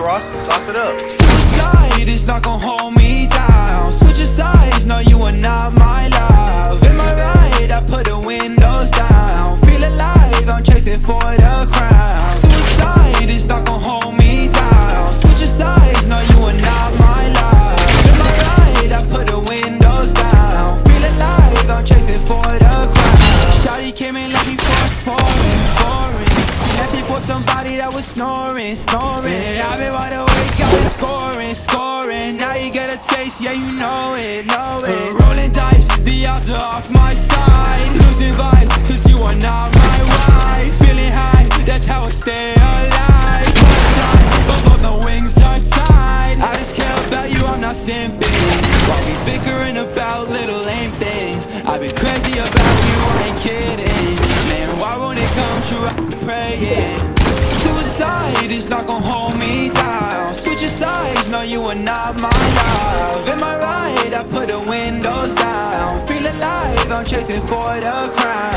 Ross, sauce it up. Suicide is not gon' hold me down. Switching sides, no, you are not my love. Am I right? I put the windows down. Feel alive, I'm chasing for the crown. Suicide is not gon' hold me down. Switching sides, no, you are not my love. Am I right? I put the windows down. Feel alive, I'm chasing for the crown. Shawty came and left me for foreign. Left me for somebody that was snoring. Yeah, I've been wide awake, I've been scoring. Now you get a taste, yeah, you know it. Rolling dice, the odds are off my side. Losing vibes, cause you are not my wife. Feeling high, that's how I stay alive. But my wings are tied. I just care about you, I'm not simping. While we bickering about little lame things, I've been crazy about you, I ain't kidding. Man, why won't it come true? I'm praying. Suicide is not gon' hold me down. Switching sides, no, you are not my love. Am I right? I put the windows down. Feel alive, I'm chasing for the crown.